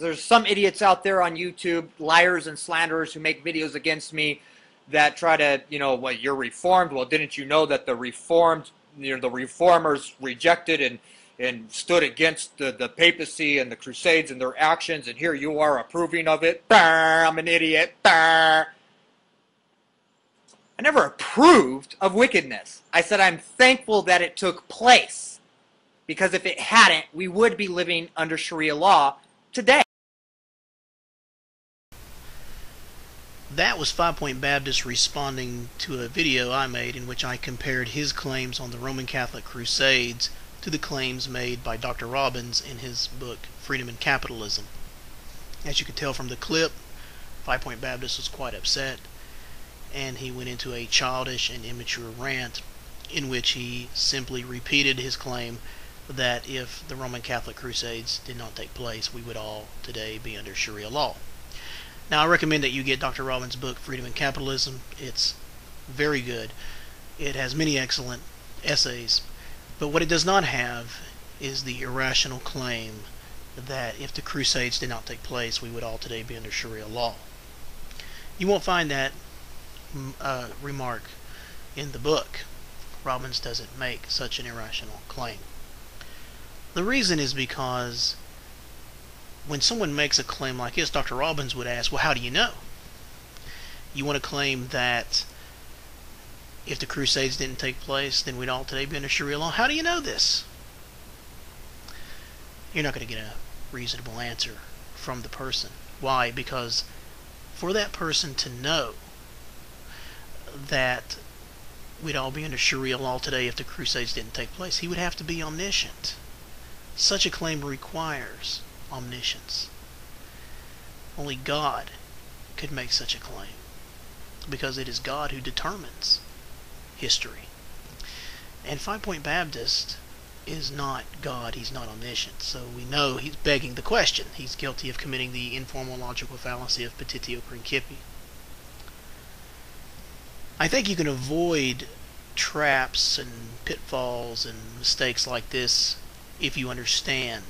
there's some idiots out there on YouTube, liars and slanderers who make videos against me that try to, well, you're reformed. Well, didn't you know that the reformed, the reformers rejected and stood against the papacy and the crusades and their actions, and here you are approving of it. Brr, I'm an idiot. Brr. I never approved of wickedness. I said I'm thankful that it took place, because if it hadn't, we would be living under Sharia law today. That was 5 Point Baptist responding to a video I made in which I compared his claims on the Roman Catholic Crusades to the claims made by Dr. Robbins in his book Freedom and Capitalism. As you can tell from the clip, 5 Point Baptist was quite upset, and he went into a childish and immature rant in which he simply repeated his claim that if the Roman Catholic Crusades did not take place, we would all today be under Sharia law. Now, I recommend that you get Dr. Robbins' book, Freedom and Capitalism. It's very good. It has many excellent essays. But what it does not have is the irrational claim that if the Crusades did not take place, we would all today be under Sharia law. You won't find that remark in the book. Robbins doesn't make such an irrational claim. The reason is because when someone makes a claim like this, Dr. Robbins would ask, well, how do you know? You want to claim that if the Crusades didn't take place, then we'd all today be under Sharia law? How do you know this? You're not going to get a reasonable answer from the person. Why? Because for that person to know that we'd all be under Sharia law today if the Crusades didn't take place, he would have to be omniscient. Such a claim requires omniscience. Only God could make such a claim, because it is God who determines history. And 5 Point Baptist is not God. He's not omniscient. So we know he's begging the question. He's guilty of committing the informal logical fallacy of petitio principii. I think you can avoid traps and pitfalls and mistakes like this if you understand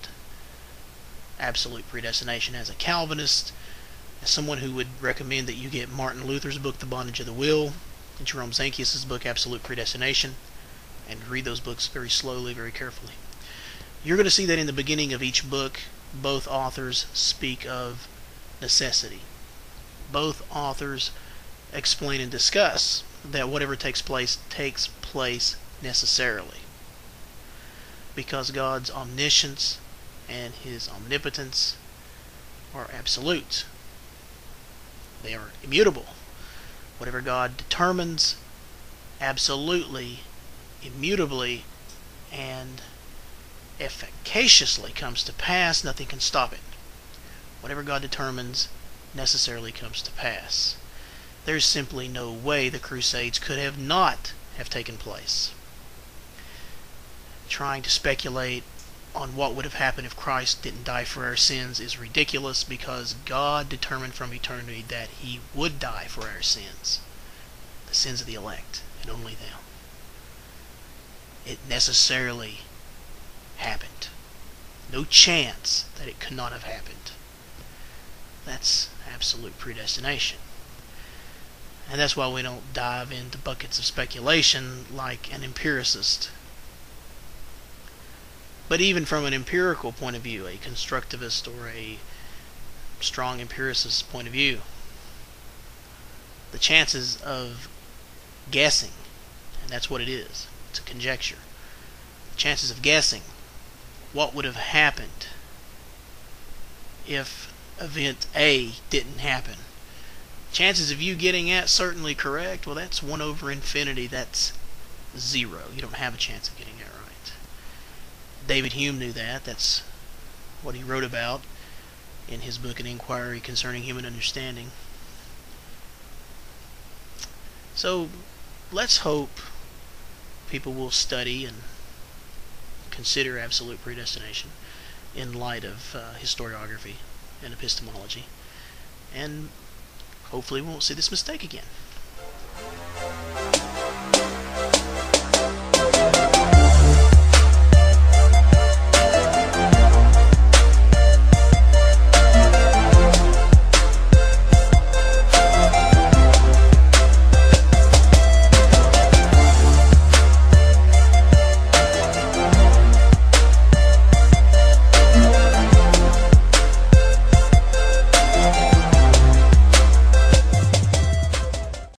absolute predestination. As a Calvinist, as someone who would recommend that you get Martin Luther's book, The Bondage of the Will, and Jerome Zanchius' book, Absolute Predestination, and read those books very slowly, very carefully. You're going to see that in the beginning of each book, both authors speak of necessity. Both authors explain and discuss that whatever takes place necessarily, because God's omniscience and His omnipotence are absolute. They are immutable. Whatever God determines, absolutely, immutably, and efficaciously comes to pass, nothing can stop it. Whatever God determines necessarily comes to pass. There's simply no way the Crusades could not have taken place. Trying to speculate on what would have happened if Christ didn't die for our sins is ridiculous, because God determined from eternity that He would die for our sins, the sins of the elect, and only them. It necessarily happened. No chance that it could not have happened. That's absolute predestination. And that's why we don't dive into buckets of speculation like an empiricist. But even from an empirical point of view, a constructivist or a strong empiricist point of view, the chances of guessing, and that's what it is, it's a conjecture, the chances of guessing what would have happened if event A didn't happen, chances of you getting that certainly correct, well, that's 1 over infinity. That's 0. You don't have a chance of getting that right. David Hume knew that. That's what he wrote about in his book An Inquiry Concerning Human Understanding. So let's hope people will study and consider absolute predestination in light of historiography and epistemology, and hopefully we won't see this mistake again.